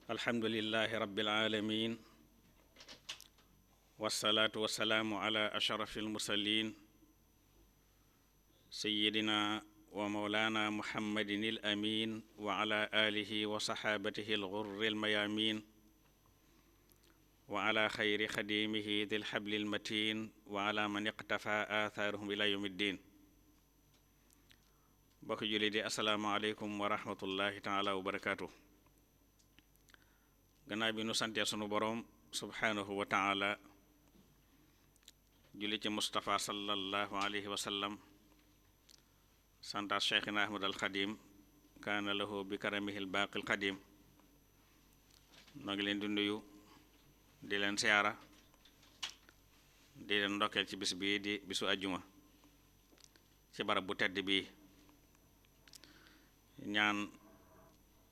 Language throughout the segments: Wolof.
alhamdulillahi rabbil alamin wassalaatu wassalaamu ala ashrafil mursalin sayyidina wa mawlana muhammadin al amin wa ala alihi wa saxaabatihi al ghurri al mayamin wa ala xayri xadimihi dil hablil matin wa ala man iqtafa athaarahum ila yawmiddin. bokk julli di assalaamu aleykum wa rahmatullahi taala wa barakaatu. gannaaw bi nu santee sunu boroom subhaanahu wa taala julli ci Mustafa sallallahu alayhi wa sallam santaat cheikhina ahmad al xadim kaana lahu bi karamihil baaqil xadim. noo ngi leen di nuyu di leen siyaara di leen ndokkeel ci bis bii di bisu ajjuma ci barab bu tedd bii, ñaan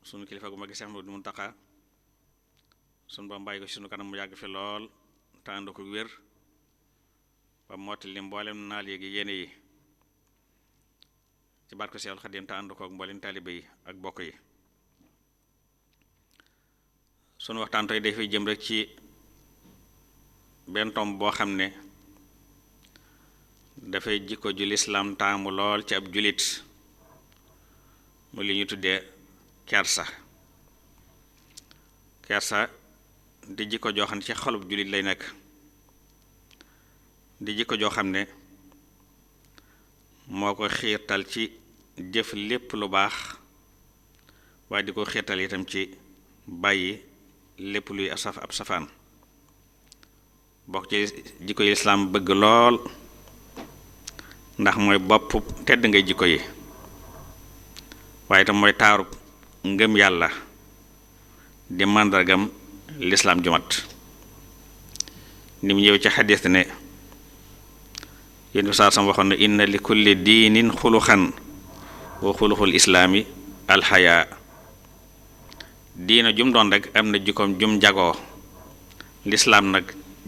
sunu kilifa gu mag Seex Ahmadu Muntaxa sunu ba mbàyyi ko ci sunu kanam mu yàgg fi lool te ànd ko wér ba mottali mboolem naal yi yéene yi ci barke Seexul Xadiim te ànd ko ak mboolem taalibe yi ak bokk yi. sunu waxtaan tey dafay jëm rek ci benn tomb boo xam ne dafay jikko ju lislaam taamu lool ci ab julit, mu li ñu tuddee kersa. kersa di jikko joo xam ne ci xolub julit lay nekk, di jikko joo xam ne moo ko xiirtal ci jëf lépp lu baax, waaye di ko xiirtal itam ci bàyyi lépp luy ab safaan. bokk ci jikko yi lislaam bëgg lool ndax mooy bopp tedd ngay jikko yi, waaye itam mooy taarub ngëm yàlla di màndargam lislaam jumat. ni mu ñëw ci xadis ne yéen saa sam waxoon ne inna li kulli diinin xuluxan wa xuluxul islaami alxayaa. diina jum doon rek am na jikkoom jum jagoo, lislaam nag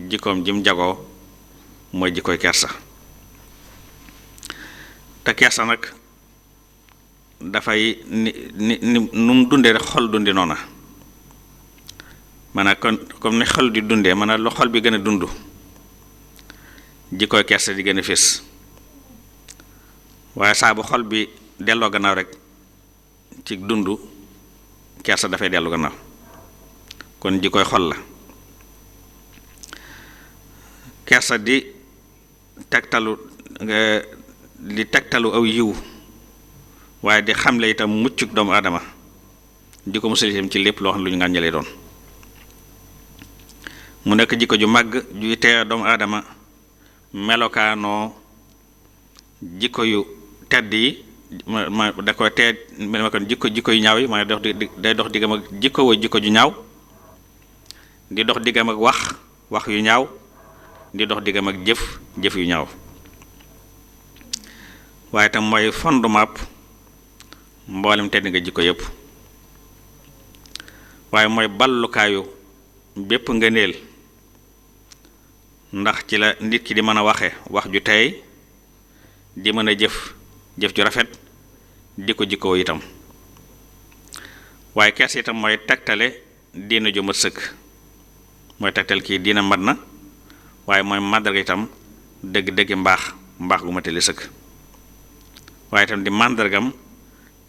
jikkoom jum jagoo mooy jikkoy kersa. te kersa nag dafay nu mu dundee rek xol dundi noona, maanaam kon comme ni xol di dundee, maanaam lu xol bi gën a dund jikkoy kersa di gën a fés. waaye saa bu xol bi delloo gannaaw rek ci dund, kersa dafay dellu gannaaw, kon jikkoy xol la. kersa di tegtalu aw yiw, waaye di xamle itam muccuk doomu aadama, di ko musal itam ci lépp loo xam ne lu ñu ngàññalee doon. mu nekk jikko ju màgg juy tee doomu aadama melokaanoo jikko yu tedd yi, ma da koy tee melokaan jikko yu ñaaw yi, ma day dox diggam ak jikko ju ñaaw, di dox diggam ak wax yu ñaaw, di dox diggam ak jëf yu ñaaw. waaye tam mooy fondement mboolem tedd nga jikko yépp, waaye mooy ballukaayu bépp ngëneel, ndax ci la nit ki di mën a waxe wax ju tey, di mën a jëf ju rafet, di ko jikkoo itam. waaye kersa itam mooy tegtale diina ju mat sëkk, mooy tegtal kii diina mat na, waaye mooy màndarga itam dëgg mbaax gu matali sëkk, waaye itam di màndargam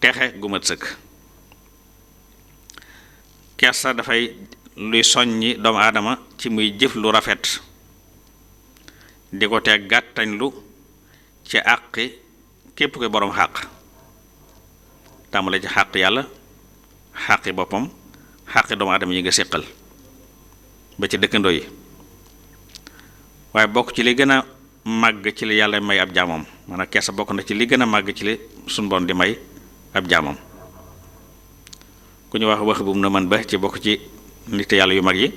texe gu mat sëkk. kersa dafay luy soññi doomu aadama ci muy jëf lu rafet, di ko teg gàttañlu ci àqi képp koy boroom xàq, tàmbale ci xàq yàlla, xàqi boppam, xàqi doomu aadama yi nga séqal ba ci dëkkandoo yi. waaye bokk ci li gën a màgg ci li yàlla may ab jaamam, maanaam kersa bokk na ci li gën a màgg ci li sunu Boroom di may ab jaamam. ku ñu wax bu mu na man ba ci bokk ci nit yàlla yu mag yi,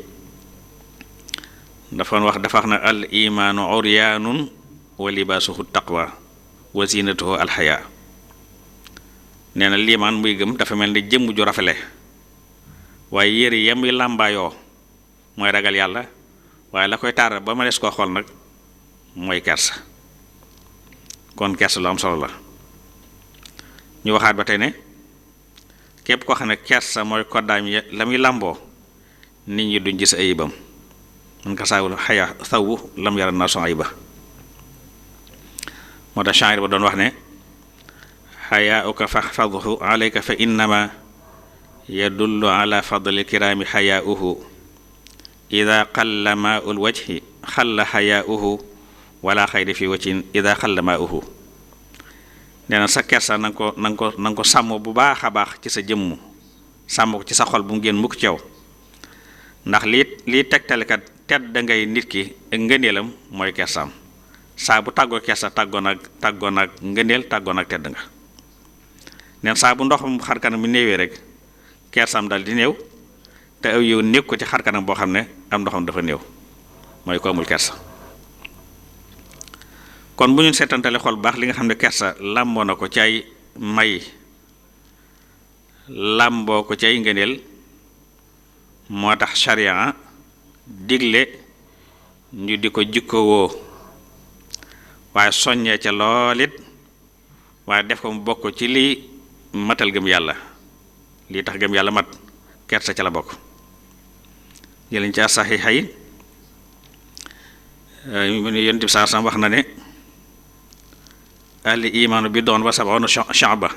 dafa wax na al imaanu uryaanun wa libaasuhu taqwa wa zinatuhu alxayaa. nee na liimaan muy gëm dafa mel ni jëmm ju rafele, waaye yére yam yi làmbaayoo mooy ragal yàlla, waaye la koy taaral ba ma des koo xool nag mooy kersa. kon kersa lu am solo la. ñu waxaat ba tey ne képp koo xam ne kersa mooy koddaam la muy làmboo nit ñi duñ gis ayibam man ka saawul xaya sawu lam yara naa son ayiba moo tax shaa'ir ba doon wax ne xayaauka faxfadhu alayka fa innama yadullu ala fadli kiraami xayaauhu ida qalla maa'ul wajhi xalla xayaauhu wala xayri fi wajhin ida xalla maa'uhu nee na sa kersa na nga ko sàmm bu baax a baax ci sa jëmm sàmm ko ci sa xol bu mu génn mukk ci yow ndax lii tegtalekat tedd da ngay nit ki ak ngëneelam mooy kersaam saa bu tàggoo kersa tàggoon ak ngëneel tàggoon ak tedd nga neen saa bu ndoxum xarkanam bi néewee rek kersaam dal di néew te aw yow nekk ko ci xarkanam boo xam ne am ndoxam dafa néew mooy ko amul kersa kon bu ñu seetantale xol baax li nga xam ne kersa làmboo na ko ci ay may làmboo ko ci ay ngëneel moo tax sharia digle ñu di ko jikkowoo waaye soññee ca loolit waaye def ko mu bokk ci lii matal gëm yàlla lii tax gëm yàlla mat kersa ca la bokk jëliñ ca saxiixa yi yonent bi saa sam wax na ne al imaanu bi doon wa sab'una shu'ba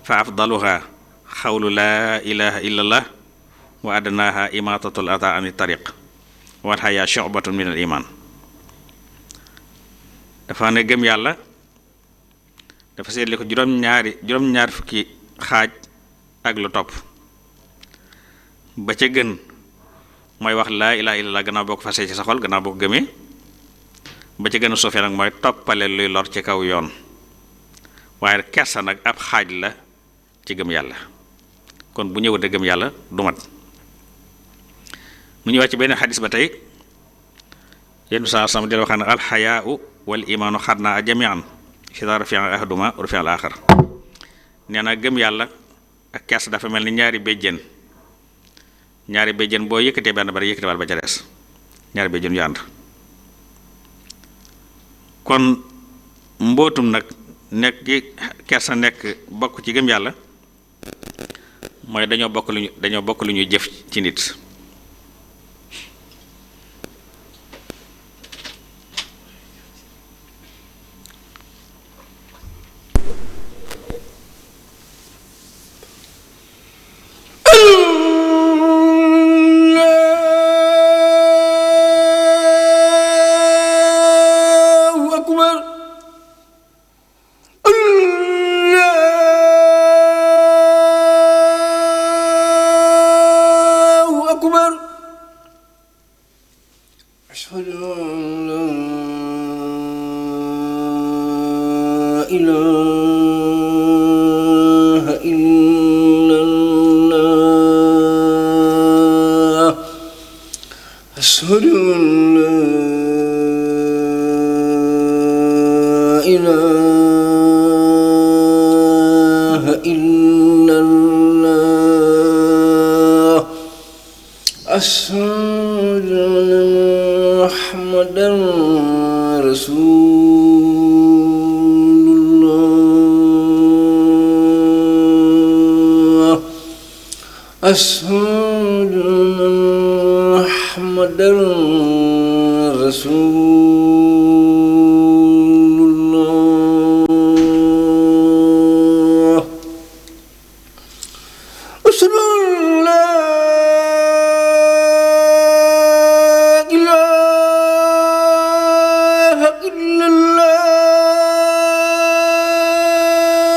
fa afdaluha xawlu laa ilaha illa allah wa adnaaha imaatatul adaa ani tariq wal hayaa shu'batun min al iman dafa ne gëm yàlla dafa seetli ko juróom-ñaari fukki xaaj ak lu topp ba ca gën mooy wax laa ilaha illallah gannaaw boo ko fasee ci sa xol gannaaw boo ko gëmee ba ca gën a suufee nag mooy toppale luy lor ci kaw yoon waaye kersa nag ab xaaj la ci gëm yàlla kon bu ñëwatee gëm yàlla du mat mu ñëwaat ci benn xadis ba tey yéen saa sama del wax ne alxayaau wal imaanu xadnaa jamian ida rafia ahaduma rafia al axar nee na gëm yàlla ak kersa dafa mel ni ñaari béjjén boo yëkkatee benn bari yëkkatee wàll ba ca des ñaari béjjén yu ànd kon mbootum nag nekk gi kersa nekk bokk ci gëm yàlla mooy dañoo bokk lu ñuy jëf ci nit أشهد أن محمدا رسول الله أشهد أن لا إله إلا الله أشهد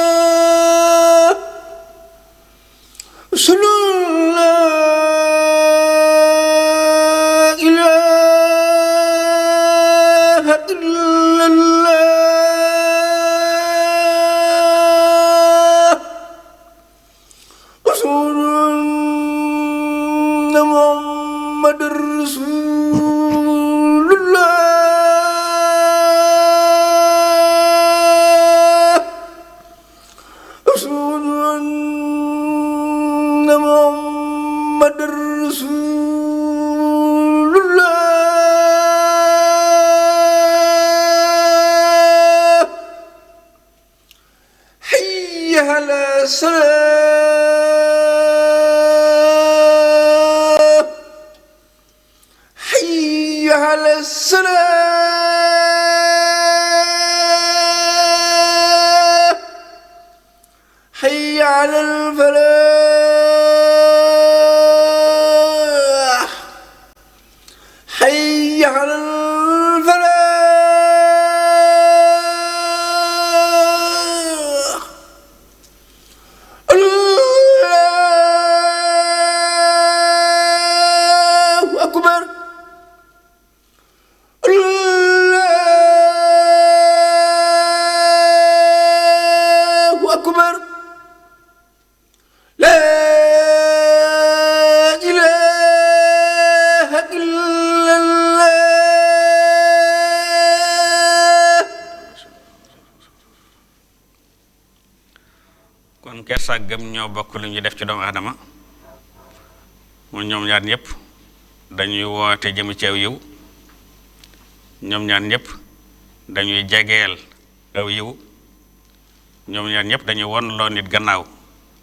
kersa ak gëm ñoo bokk lu ñu def ci doomu aadama mu ñoom ñaar ñëpp dañuy woote jëm ci aw yiw ñoom ñaar ñëpp dañuy jegeel aw yiw ñoom ñaar ñëpp dañuy won loo nit gannaaw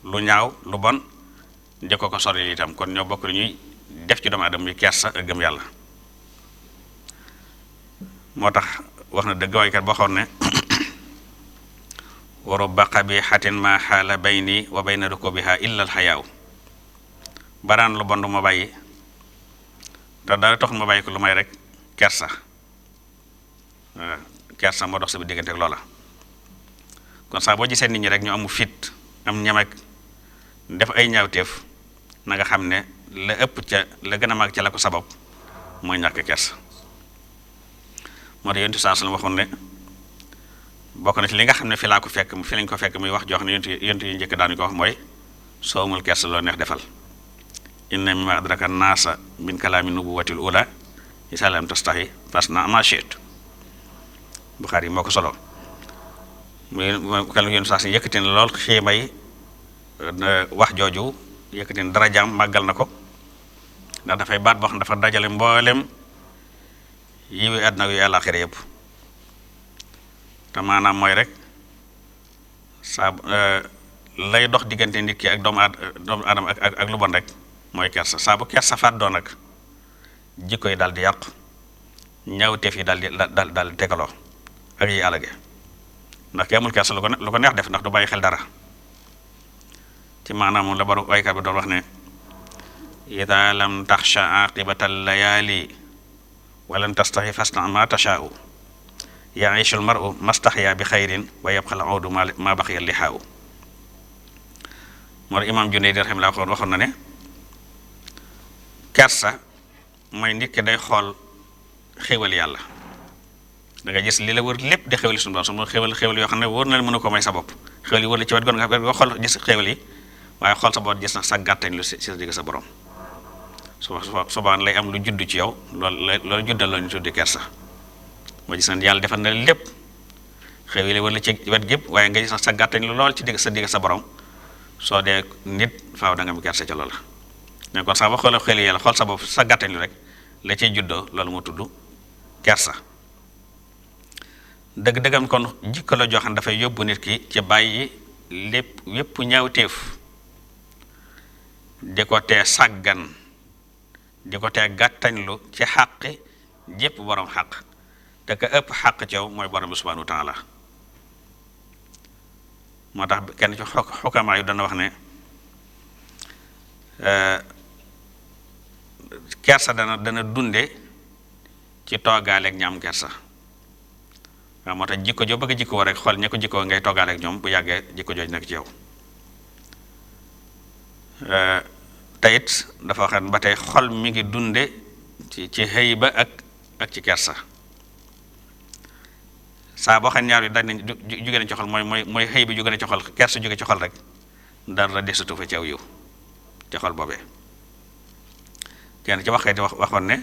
lu ñaaw lu bon di ko sori itam kon ñoo bokk lu ñuy def ci doomu aadama yi kersa ak gëm yàlla moo tax wax na dëgg waykat boo xoon ne wa rubba qabihatin ma xaala bayni wa bayna rukubiha illa alxayaaw baraan lu bon du ma bàyyi te dara tax ma bàyyi ko lu may rek kersa kersa moo dox sa bi diggante ak loola kon sax boo gisee nit ñi rek ñu amu fit am ñemek def ay ñaawteef na nga xam ne la ëpp ca la gën a mag ca la ko sabab mooy ñàkk kersa moo tax yonent saa sallam waxoon ne bokk na ci li nga xam ne fi laa ko fekk fi lañ ko fekk muy wax jox ne yonent yi njëkk daan ko wax mooy soo amul kersa loo neex defal inna mimma adraka naasa min kalaami nubuwatil ula isa lam tastahi fasna ma shi'ta Buxaari yi moo ko solo muy kal yonent saa sallam yëkkati na lool xiimay wax jooju yëkkati na darajaam màggal na ko ndax dafay baat boo xam dafa dajale mboolem yiwi àdduna yu àllaaxira yëpp te maanaam mooy rek saa lay dox diggante nit ki ak doomu aadama ak lu bon rek mooy kersa saa bu kersa faat doon nag jikko yi daal di yàqu ñaawteef yi daal di tegaloo ak yi àllage ndax ki amul kersa lu ko neex def ndax du bàyyi xel dara ci maanaam moom la baru waykat bi doon wax ne ida lam taxsha aqibata layaali walan tastaxi fasna ma tashaau yaishu lmaru mastaxya bi xayrin wa yabqa al awdu ma baqiya lixaaw moo imaam Junayd raximahullah waxoon na ne kersa mooy nit ki day xool xéwal yàlla da nga gis li la wër lépp di xéwal suñu borom su ma xéwal yoo xam ne wóor na la mën a ko may sa bopp xéwal yi wër la ci wet gon nga xool gis xéwal yi waaye xool sa bopp gis na sa gàttañ lu si sa digg sa borom subaan lay am lu judd ci yow loolu juddal la ñu tuddi kersa moo gis na yàlla defal na lépp xéwal yi wër la ci wet gépp waaye nga gis na sa gàttañ lu lool ci digg sa borom soo dee nit faaw da nga am kersa ca loola mais kon sax ba xoolee xel yàlla xool sa bopp sa gàttañ lu rek la cay juddoo loolu moo tudd kersa dëgg-dëggam kon jikko la joo xam ne dafay yóbbu nit ki ci bàyyi lépp yépp ñaawteef di ko tee sàggan di ko tee gàttañlu ci xàqi jépp borom xàq te ka ëpp xàq ci yow mooy borom bi subhanahu wa taala moo tax kenn ci xukamaa yu dana wax ne kersa dana dunde ci toogaaleeg ñaam kersa waaw moo tax jikko joo bëgg jikko rek xool ña ko jikkoo ngay toogaaleeg ñoom bu yàggee jikko jooj nekk ci yow teyit dafa wax ba tey xol mi ngi dunde ci xëy ba ak ci kersa saa boo xam ñaar yu dañ nañ jóge na ci xol mooy xëy bi jóge na ci xol kersa jóge ci xol rek dara desatu fa ci aw yiw ci xol boobee kenn ci waxoon ne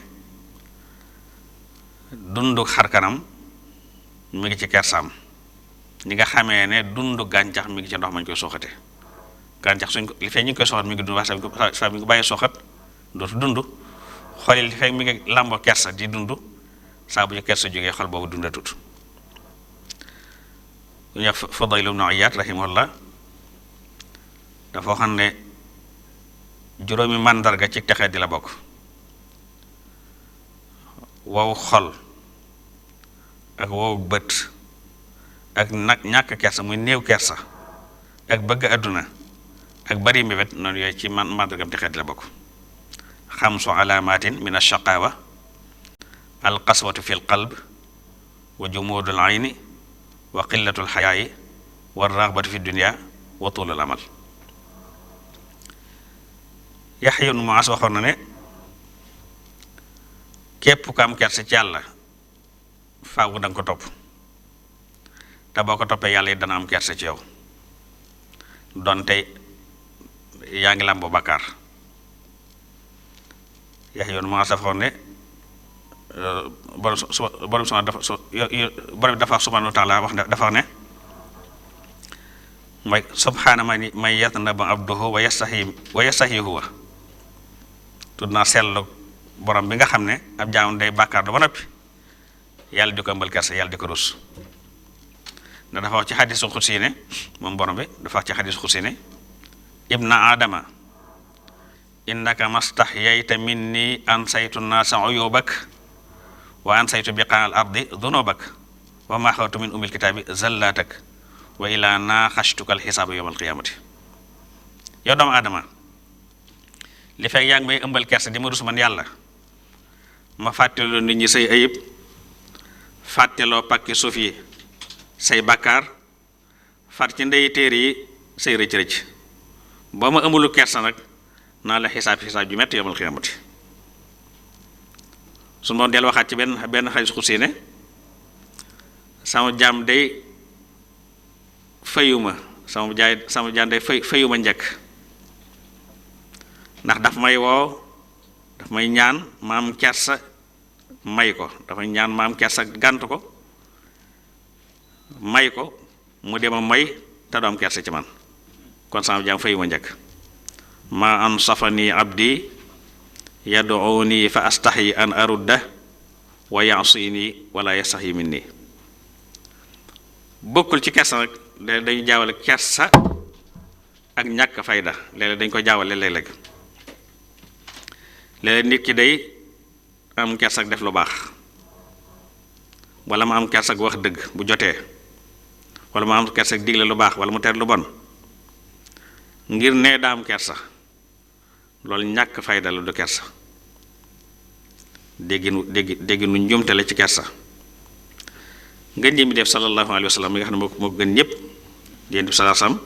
dundu xar kanam mi ngi ci kersaam ñi nga xamee ne dundu gàncax mi ngi ci ndox mañ koy soxate gàncax suñ ko li fee ñu ngi koy soxat mi ngi dund wax saa mi ngi bàyyi soxat dootu dund xol yi li fee mi ngi làmboo kersa di dund saa bu ñu kersa jógee xol boobu dundatut lu ñuy wax Fudayl ibn Iyaad rahimahullah dafa xam ne juróomi màndarga ci texee di la bokk wow xol ak wow bët ak nag ñàkk kersa muy néew kersa ak bëgg àdduna ak bari mbébét noonu yooyu ci màndargam texee di la bokk xamsu alaamatin min ashaqaawa alqaswatu fi lqalb wa jumuudul ayni wa qillatul xayaayi wa raxbatu fi dunia wa tuulul amal Yaxya ibn Muaaz waxoon na ne képp ku am kersa ci yàlla faaw da nga ko topp te boo ko toppee yàlla it dana am kersa ci yow donte yaa ngi làmboo bakkaar Yaxya ibn Muaaz dafa waxoon ne borom dafa subhanahu wa taala dafa wax ne mooy subhaana man yatanabu abduhu wa yastahi huwa tudd naa seetlu borom bi nga xam ne ab jaamam day bàkkaar du ba noppi yàlla di ko ëmbal kersa yàlla di ko rus ndax dafa wax ci xadiisu xudsi ne moom borom bi dafa wax ci xadiisu xudsi ne ibna adama innaka mastahyayta minni ansaytu naasa uyubak wa ansaytu biqaa al ardi dunubak wa ma xawtu min umil kitaabi zallatak wa ilaa naaxashtuka al xisaaba yawmal qiyaamati yow doomu aadama li fekk yaa ngi may ëmbal kersa di ma rus man yàlla ma fàtteloo nit ñi say ayib fàtteloo pakki suuf yi say bakkaar far ci ndey téere yi say rëcc-rëcc ba ma ëmbalu kersa nag naa la xisaab ju metti yawmal qiyaamati su ma del waxaat ci benn xadiis xudsi ne sama jaam day fayuma sama jaam day fayuma njëkk ndax daf may woo daf may ñaan ma am kersa may ko dafa ñaan ma am kersa gànt ko may ko mu dema may te du am kersa ci man kon sama jaam fayuma njëkk ma ansafani abdi yad'uni fa astahi an arudda wa ya'sini wala yastahi minni bokkul ci kersa nag dañu jaawale kersa ak ñàkk fayda léeg-léeg dañ ko jaawale léeg-léeg nit ki day am kersa ak def lu baax wala mu am kersa ak wax dëgg bu jotee wala mu am kersa ak digle lu baax wala mu tere lu bon ngir nee daa am kersa loolu ñàkk fayda la du kersa dégginu njumte la ci kersa ngeen ji mi def sallallahu alayhi wa sallam mi nga xam ne moo gën ñëpp yéen bi sallallahu alayhi wa sallam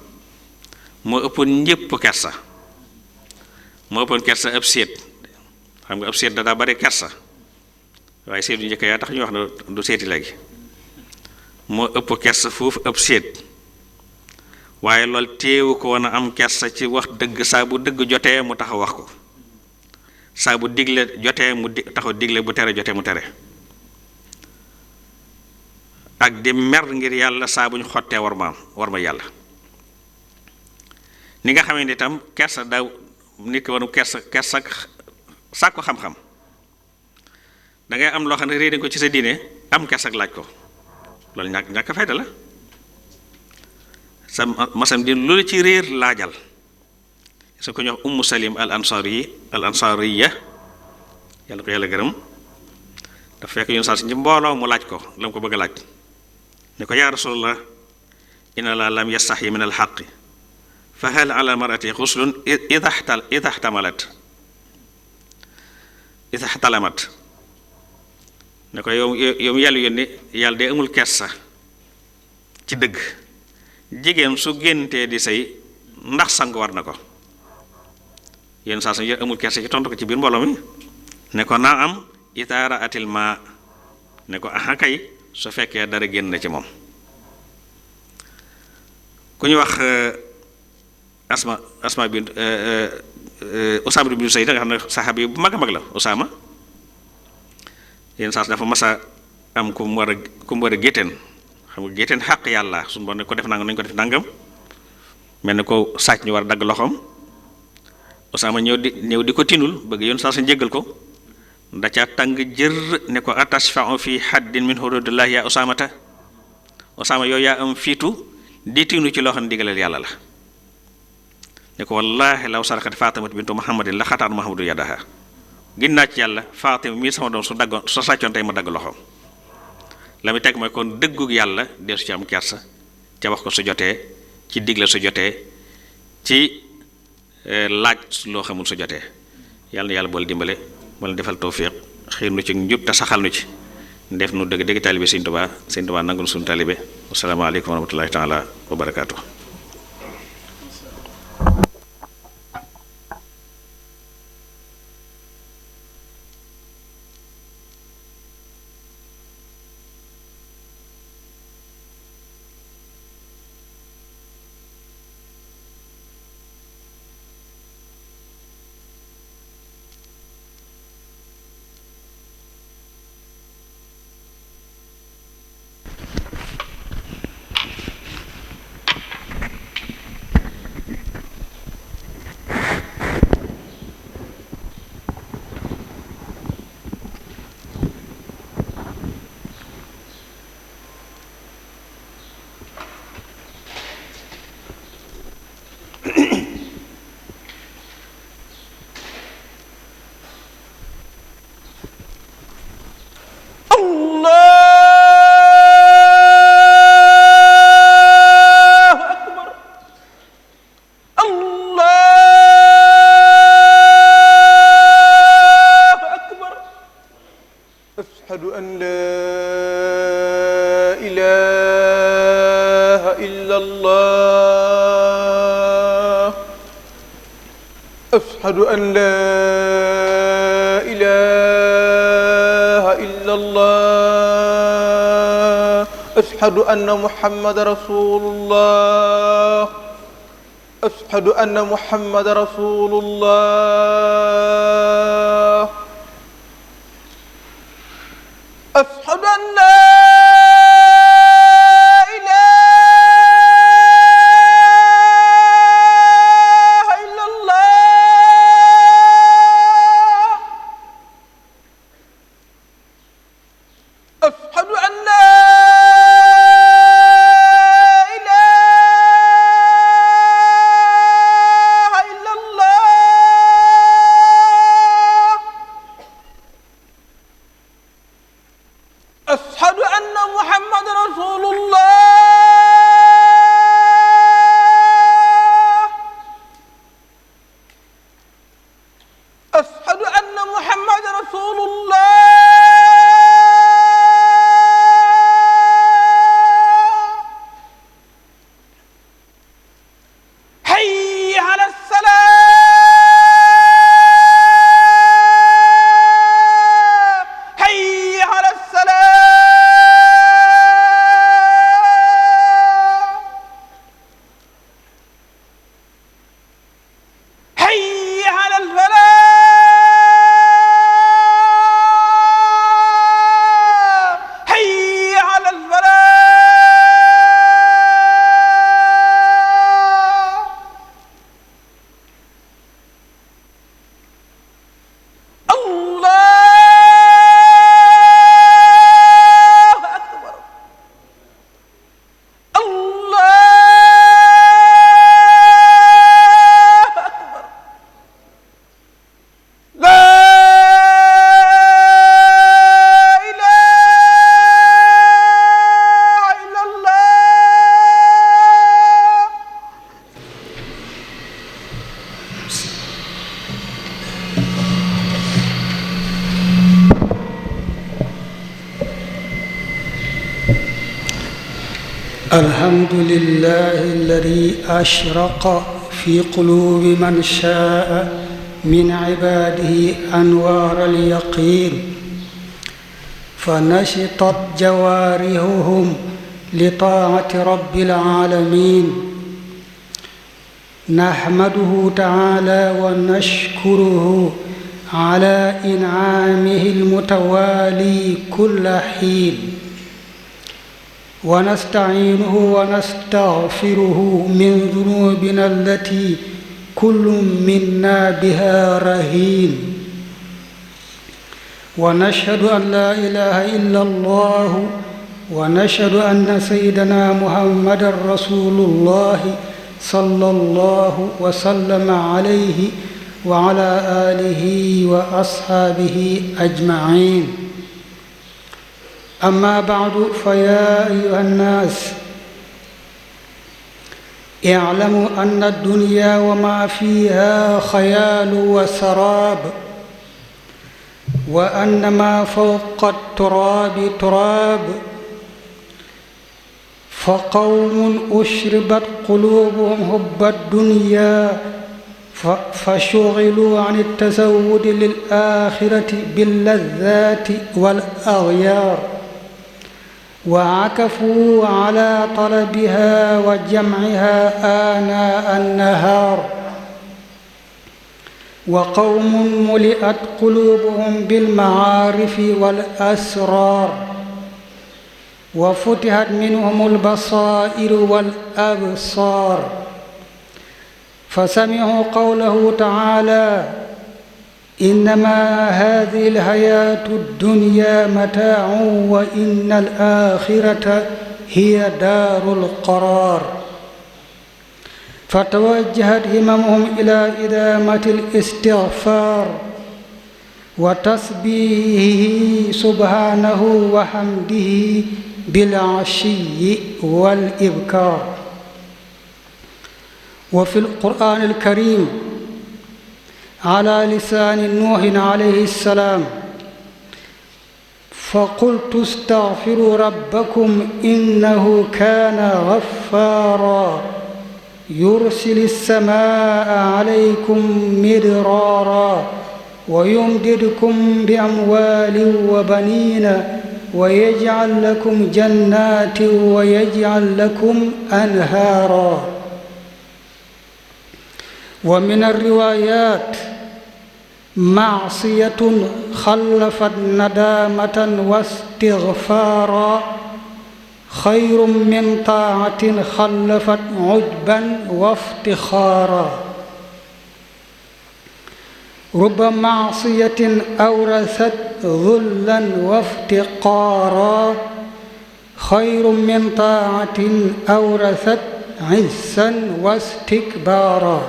moo ëppoon ñëpp kersa moo ëppoon kersa ab séet xam nga ab séet da daa bari kersa waaye séet yu njëkk yaa tax ñu wax na du séeti léegi moo ëpp kersa foofu ab séet waaye loolu téewu ko woon a am kersa ci wax dëgg saa bu dëgg jotee mu taxaw wax ko saa bu digle jotee mu taxaw digle bu tere jotee mu tere ak di mer ngir yàlla saa bu ñu xottee war ma yàlla ni nga xamee ni itam kersa daw nit ki waru kersa sàkku xam-xam dangay am loo xam ne réer ko ci sa diine am kersa ak laaj ko loolu ñàkk fayda la sa masam di loolu ci réer laajal su ko ñu wax ummu salim al ansariya yàlla ko yàlla gërëm dafa fekk yoon saa si ci mbooloo mu laaj ko la mu ko bëgg a laaj ne ko yaa rasulallah inna la lam yastaxyi min al xaqi fa hal ala marati xuslun ida xtalamat ne ko yow yàlla yónni yàlla de amul kersa ci dëgg jigéen su géntee di sëy ndax sang war na ko yenn saa su amul kersa ci tontu ko ci biir mbooloo mi ne ko naa am itaara atil ma ne ko aha kay su fekkee dara génn na ci moom ku ñu wax asma bi Usaama bi Zayd nga xam ne saxaabi bu mag a mag la Usaama yenn saa dafa masa am ku mu war a gétteen xam nga gétteen xàq yàlla suñu bon ne ko def nangam nañu ko def nangam mel ni ko sàcc ñu war a dagg loxoom Usaama ñëw di ko tinul bëgg yoon saa sa njéggal ko da ca tàng jër ne ko atashfa'u fi haddin min hududillah ya Usaamata Usaama yow yaa am fiitu di tinu ci loo xam ne digalal yàlla la ne ko wallaahi law sarakat Fatimatu bintu Muhammadin la xataat Muhammadu yadaha gin naa ci yàlla Fatima mii sama doom su sàccoon tey ma dagg loxoom la muy teg mooy kon dëggug yàlla dee su ci am kersa ca wax ko su jotee ci digle su jotee ci laaj loo xamul su jotee yàlla na yàlla boole dimbale wala defal tawfiq xiir nu ci njub te saxal nu ci def nu dëgg taalibe Sëñ Tuubaa nangul suñu taalibe wasalaamaaleykum wa rahmatullahi taala wa barakaatu. أشهد أن لا إله إلا الله أشهد أن محمد رسول الله أشهد أن محمد رسول الله أشهد أن لا أشهد أن محمد رسول الله أشهد أن محمد رسول الله حي على الصلاة حي على الحمد لله الذي أشرق في قلوب من شاء من عباده أنوار اليقين فنشطت جوارحهم لطاعة رب العالمين نحمده تعالى ونشكره على إنعامه المتوالي كل حين ونستعينه ونستغفره من ذنوبنا التي كل منا بها رهين ونشهد أن لا إله إلا الله ونشهد أن سيدنا محمد رسول الله صلى الله وسلم عليه وعلى آله وأصحابه أجمعين أما بعد فيا أيها الناس اعلموا أن الدنيا وما فيها خيال وسراب وأن ما فوق التراب تراب فقوم أشربت قلوبهم حب الدنيا فشغلوا عن التزود للآخرة باللذات والأغيار وعكفوا على طلبها وجمعها آناء النهار وقوم ملئت قلوبهم بالمعارف والأسرار وفتحت منهم البصائر والأبصار فسمعوا قوله تعالى إنما هذه الحياة الدنيا متاع وإن الآخرة هي دار القرار فتوجهت هممهم إلى إدامة الاستغفار وتسبيحه سبحانه وحمده بالعشي والإبكار وفي القرآن الكريم على لسان نوح عليه السلام فقلت استغفروا ربكم إنه كان غفارا يرسل السماء عليكم مدرارا ويمددكم بأموال وبنين ويجعل لكم جنات ويجعل لكم أنهارا. ومن الروايات: معصية خلفت ندامة واستغفارا خير من طاعة خلفت عجبا وافتخارا. رب معصية أورثت ذلا وافتقارا خير من طاعة أورثت عزا واستكبارا.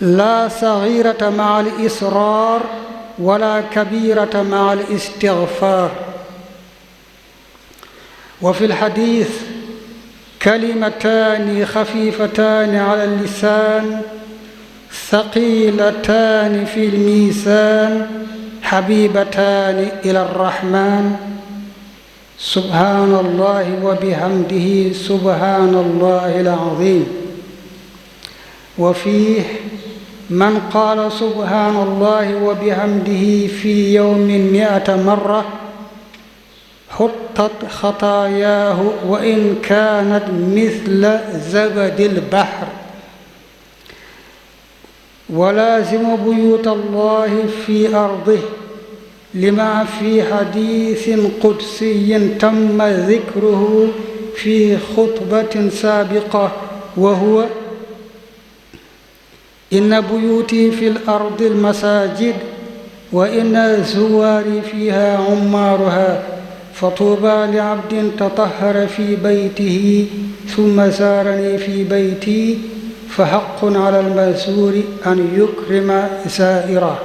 لا صغيرة مع الإصرار ولا كبيرة مع الاستغفار. وفي الحديث: كلمتان خفيفتان على اللسان ثقيلتان في الميزان حبيبتان إلى الرحمن سبحان الله وبحمده سبحان الله العظيم. وفيه: من قال سبحان الله وبحمده في يوم 100 مرة حطت خطاياه وإن كانت مثل زبد البحر. ولازم بيوت الله في أرضه لما في حديث قدسي تم ذكره في خطبة سابقة، وهو: إن بيوتي في الأرض المساجد وإن زواري فيها عمارها، فطوبى لعبد تطهر في بيته ثم زارني في بيتي، فحق على المزور أن يكرم زائره.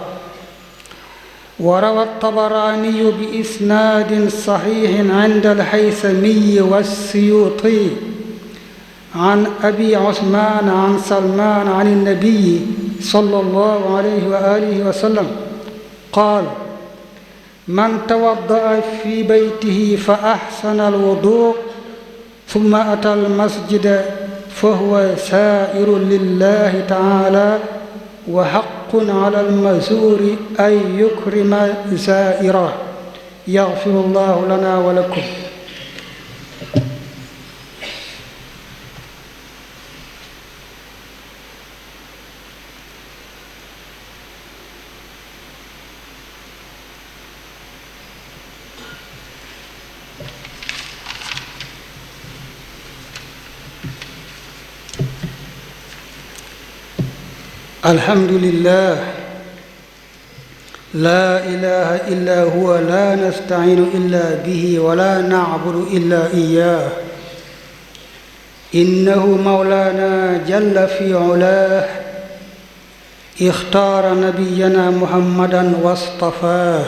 وروى الطبراني بإسناد صحيح عند الهيثمي والسيوطي عن أبي عثمان عن سلمان عن النبي صلى الله عليه وآله وسلم قال: من توضأ في بيته فأحسن الوضوء ثم أتى المسجد فهو سائر لله تعالى، وحق على المزور أن يكرم زائره. يغفر الله لنا ولكم. الحمد لله لا إله إلا هو، لا نستعين إلا به ولا نعبد إلا إياه. إنه مولانا جل في علاه، اختار نبينا محمدا واصطفاه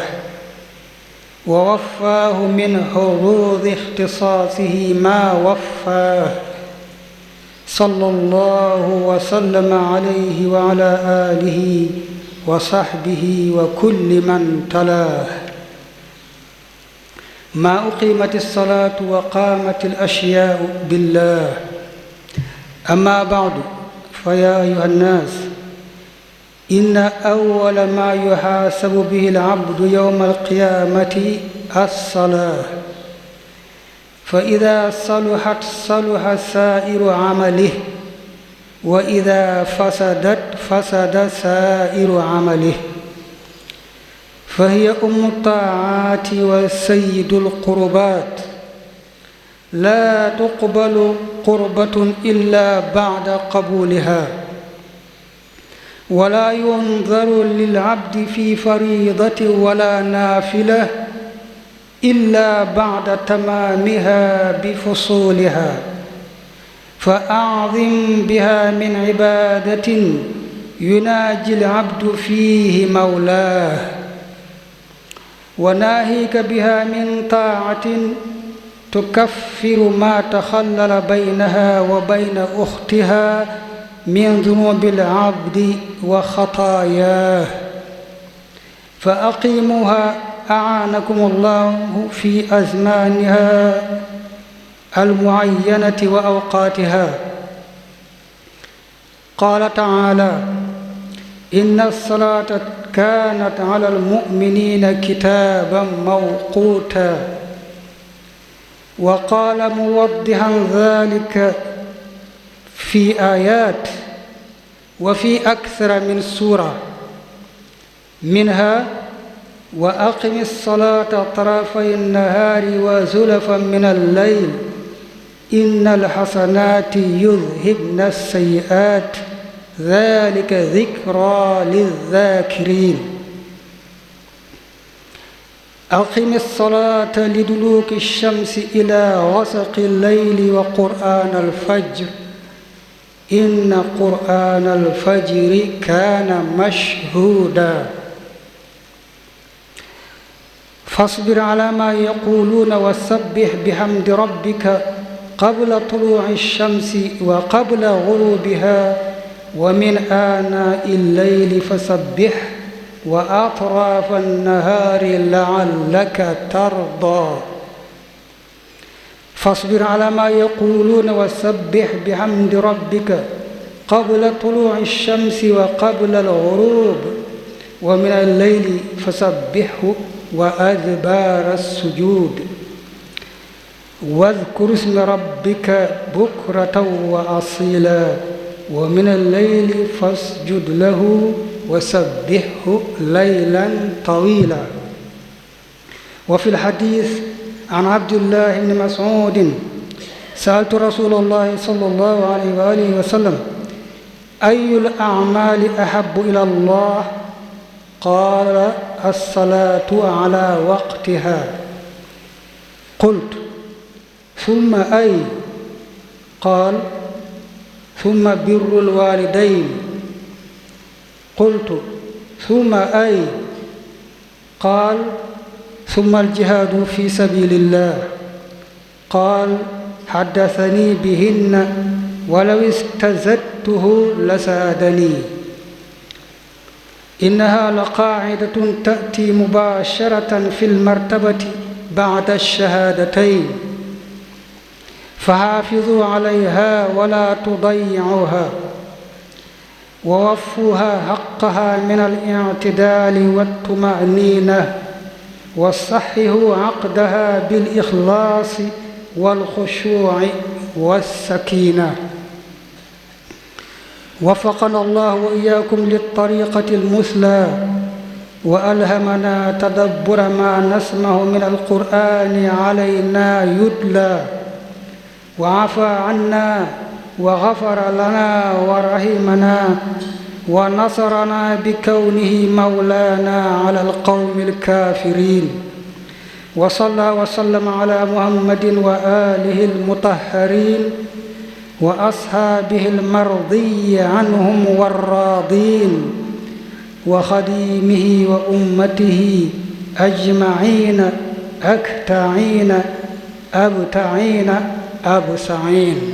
ووفاه من حظوظ اختصاصه ما وفاه، صلى الله وسلم عليه وعلى آله وصحبه وكل من تلاه. ما أقيمت الصلاة وقامت الأشياء بالله. أما بعد، فيا أيها الناس، إن أول ما يحاسب به العبد يوم القيامة الصلاة، فإذا صلحت صلح سائر عمله، وإذا فسدت فسد سائر عمله. فهي أم الطاعات وسيد القربات، لا تقبل قربة إلا بعد قبولها، ولا ينظر للعبد في فريضة ولا نافلة إلا بعد تمامها بفصولها. فأعظم بها من عبادة يناجي العبد فيه مولاه، وناهيك بها من طاعة تكفر ما تخلل بينها وبين أختها من ذنوب العبد وخطاياه. فأقيموها أعانكم الله في أزمانها المعينة وأوقاتها، قال تعالى: إن الصلاة كانت على المؤمنين كتابا موقوتا. وقال موضحا ذلك في آيات وفي أكثر من سورة، منها: وأقم الصلاة طرفي النهار وزلفا من الليل إن الحسنات يذهبن السيئات ذلك ذكرى للذاكرين. أقم الصلاة لدلوك الشمس إلى غسق الليل وقرآن الفجر إن قرآن الفجر كان مشهودا. فاصبر على ما يقولون وسبح بحمد ربك قبل طلوع الشمس وقبل غروبها ومن آناء الليل فسبح وأطراف النهار لعلك ترضى. فاصبر على ما يقولون وسبح بحمد ربك قبل طلوع الشمس وقبل الغروب ومن الليل فسبحه وأدبار السجود. واذكر اسم ربك بكرة وأصيلا ومن الليل فاسجد له وسبحه ليلا طويلا. وفي الحديث عن عبد الله بن مسعود: سألت رسول الله صلى الله عليه وآله وسلم: أي الأعمال أحب إلى الله؟ قال: الصلاة على وقتها. قلت: ثم أي؟ قال: ثم بر الوالدين. قلت: ثم أي؟ قال: ثم الجهاد في سبيل الله. قال: حدثني بهن ولو استزدته لسادني. إنها لقاعدة تأتي مباشرة في المرتبة بعد الشهادتين، فحافظوا عليها ولا تضيعوها، ووفوها حقها من الاعتدال والطمأنينة، وصححوا عقدها بالإخلاص والخشوع والسكينة. وفقنا الله وإياكم للطريقة المثلى، وألهمنا تدبر ما نسمع من القرآن علينا يتلى، وعفى عنا وغفر لنا ورحمنا ونصرنا بكونه مولانا على القوم الكافرين. وصلى وسلم على محمد وآله المطهرين وأصحابه المرضي عنهم والراضين وخديمه وأمته أجمعين أكتعين أبتعين أبسعين.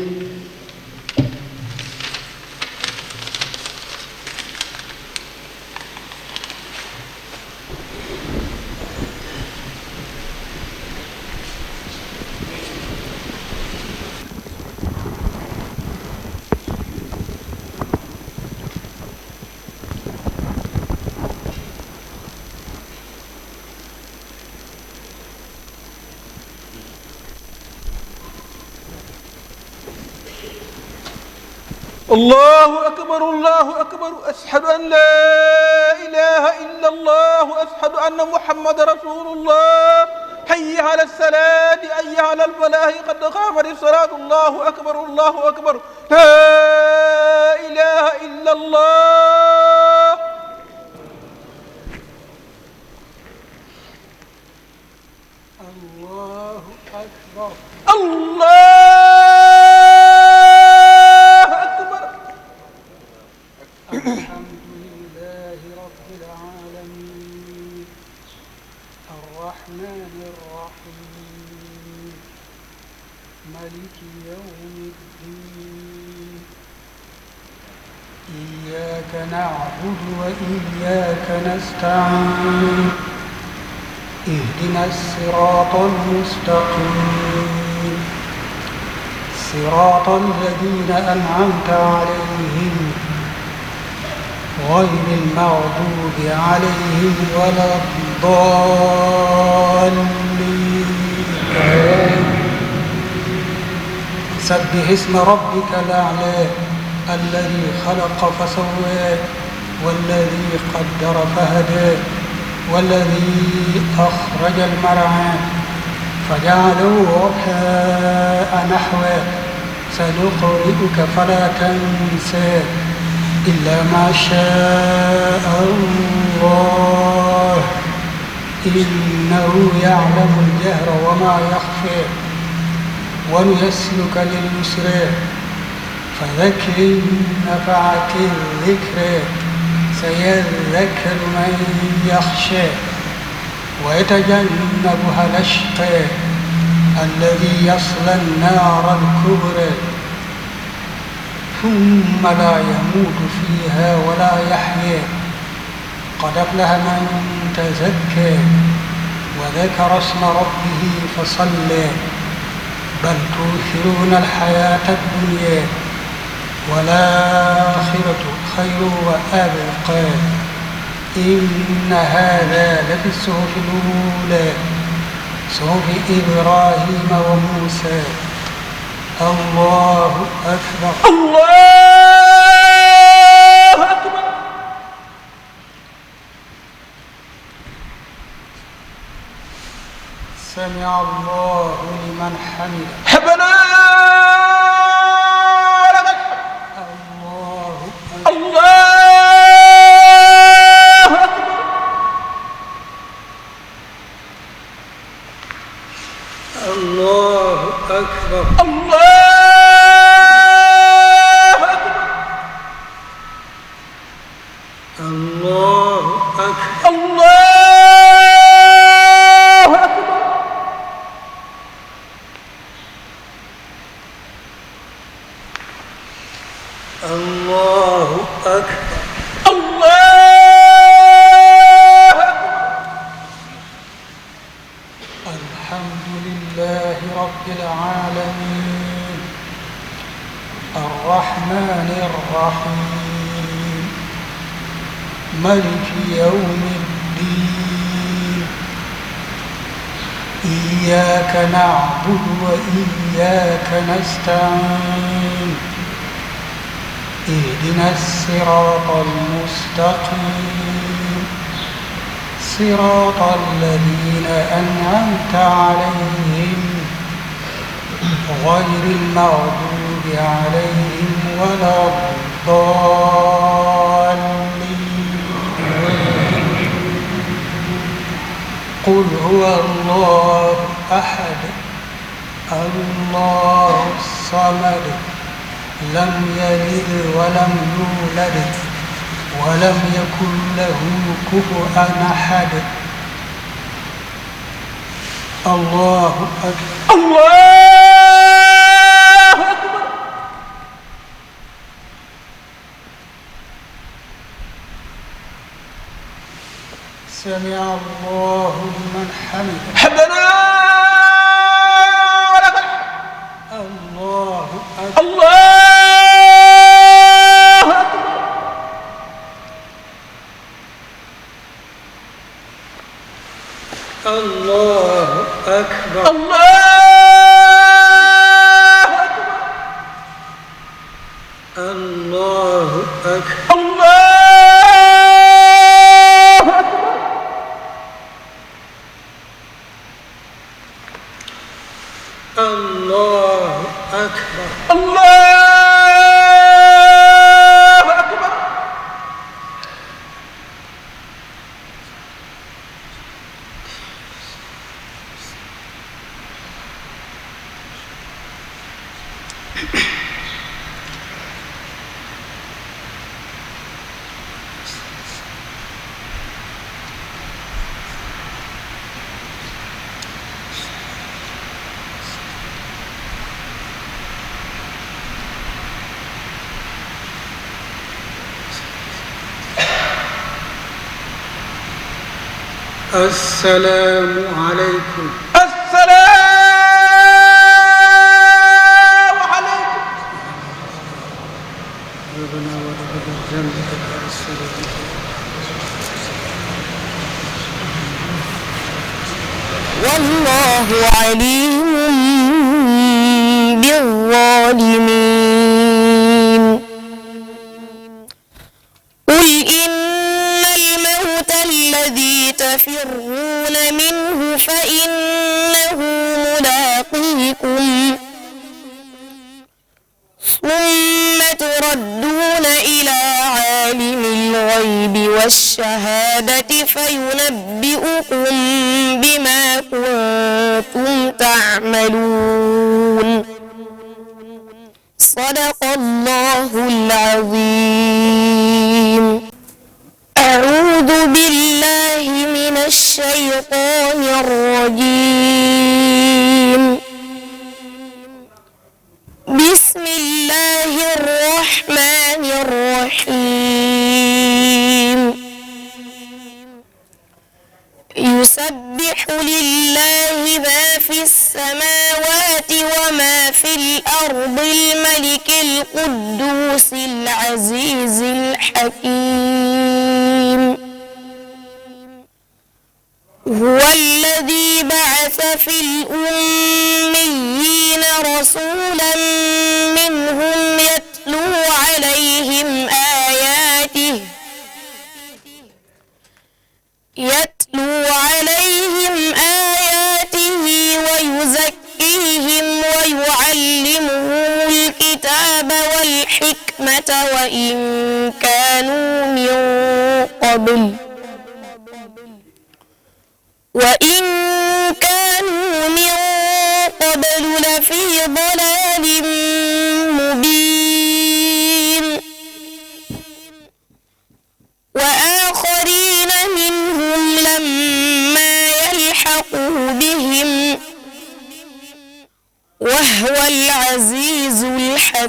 الله أكبر الله أكبر أشهد أن لا إله إلا الله أشهد أن محمد رسول الله حي على الصلاة حي على الفلاح قد قامت الصلاة الله أكبر الله أكبر لا إله إلا الله. الله أكبر الله أكبر. الحمد لله رب العالمين الرحمن الرحيم مالك يوم الدين إياك نعبد وإياك نستعين اهدنا الصراط المستقيم صراط الذين أنعمت عليهم غير المغضوب عليهم ولا الضالين. سبح اسم ربك الأعلى الذي خلق فسوى والذي قدر فهدى والذي أخرج المرعى فجعله غثاء نحوه سنقرئك فلا تنسى إلا ما شاء الله إنه يعلم الجهر وما يخفى ونيسرك لليسر فذكر إن نفعت الذكر سيذكر من يخشى ويتجنبها الأشقى الذي يصلى النار الكبرى ثم لا يموت فيها ولا يحيا قد أفلح من تزكى وذكر اسم ربه فصلى بل تؤثرون الحياة الدنيا والآخرة خير وأبقى إن هذا لفي الصحف الأولى صحف إبراهيم وموسى. الله أكبر. الله أكبر. سمع الله لمن حمده. ربنا لك الحمد. الله أكبر. الله أكبر. الله أكبر. الله أكبر. الله أكبر. الله الله أكبر. أكبر. الله أكبر. الحمد لله رب العالمين الرحمن الرحيم ملك يوم الدين إياك نعبد وإياك نستعين اهدنا الصراط المستقيم صراط الذين أنعمت عليهم غير المغضوب عليهم ولا الضالين. قل هو الله أحد الله الصمد لم يلد ولم يولد ولم يكن له كفوا أحد. الله أكبر. الله أكبر. سمع الله لمن حمده. ربنا لك الحمد. الله أكبر. الله أكبر. الله أكبر. الله أكبر. الله أكبر. الله أكبر. الله أكبر. الله أكبر. السلام عليكم. السلام عليكم. ربنا ولك الجنة والله عليم بالظالمين. قل إن الموت الذي تفرون منه فإنه ملاقيكم ثم تردون إلى عالم الغيب والشهادة فينبئكم بما كنتم تعملون. صدق الله العظيم. أعوذ بالله من الشيطان الرجيم. بسم الله الرحمن الرحيم. يسبح لله ما في السماوات وما في الأرض الملك القدوس العزيز الحكيم. هو الذي بعث في الأميين رسولا منهم يتلو عليهم آياته ويزكيهم ويعلمهم الكتاب والحكمة وإن كانوا من قبل لفي ضلال مبين. وآخرين منهم لما يلحقوا بهم وهو العزيز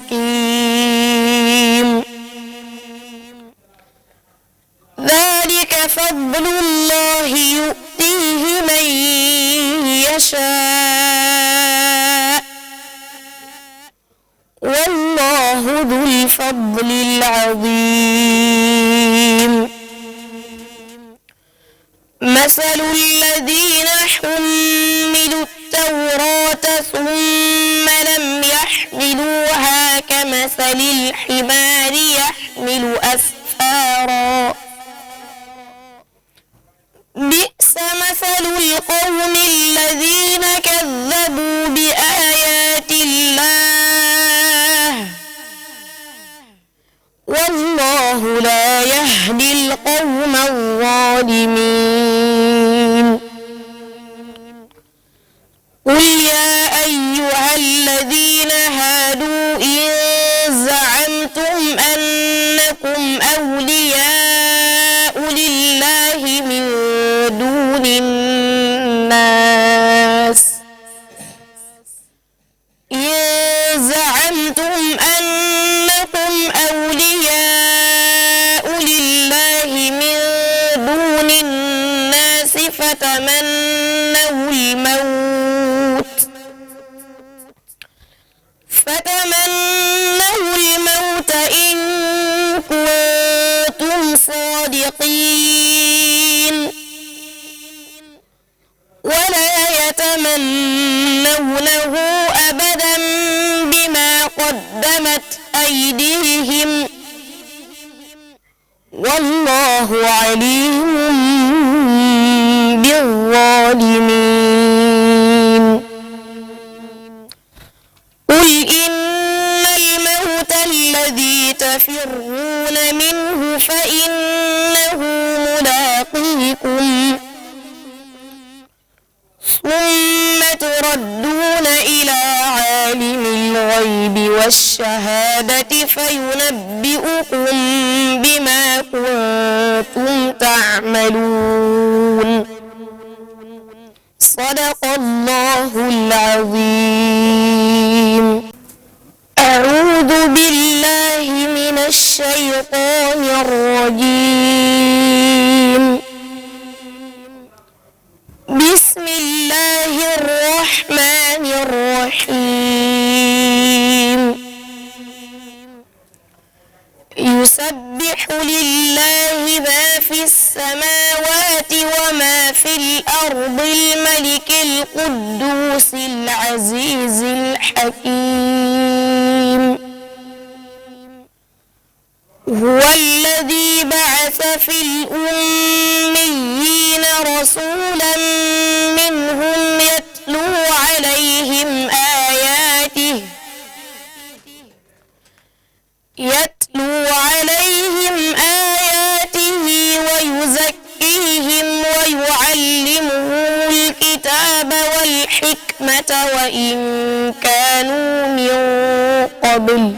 الحكيم. ذلك فضل الله يؤتيه من يشاء والله ذو الفضل العظيم. مثل الذين حملوا التوراة ثم لم يحملوها كمثل الحمار يحمل أسفارا بئس مثل القوم الذين كذبوا بآيات الله والله لا يهدي القوم الظالمين. قل يا أيها الذين هادوا إن زعمتم أنكم أولياء لله من دون الناس فتمنوا الموت إن كنتم صادقين ولا يتمنونه أبدا بما قدمت أيديهم والله عليم بالظالمين. قل إن الموت الذي تفرون منه فإنه ملاقيكم ثم تردون إلى عالم الغيب والشهادة فينبئكم بما كنتم تعملون. صدق الله العظيم. أعوذ بالله من الشيطان الرجيم. بسم الله الرحمن الرحيم. يسبح لله ما في السماوات وما في الأرض الملك القدوس العزيز الحكيم هو الذي بعث في الأميين رسولا منهم يتلو عليهم آياته ويزكيهم ويعلمهم الكتاب والحكمة وإن كانوا من قبل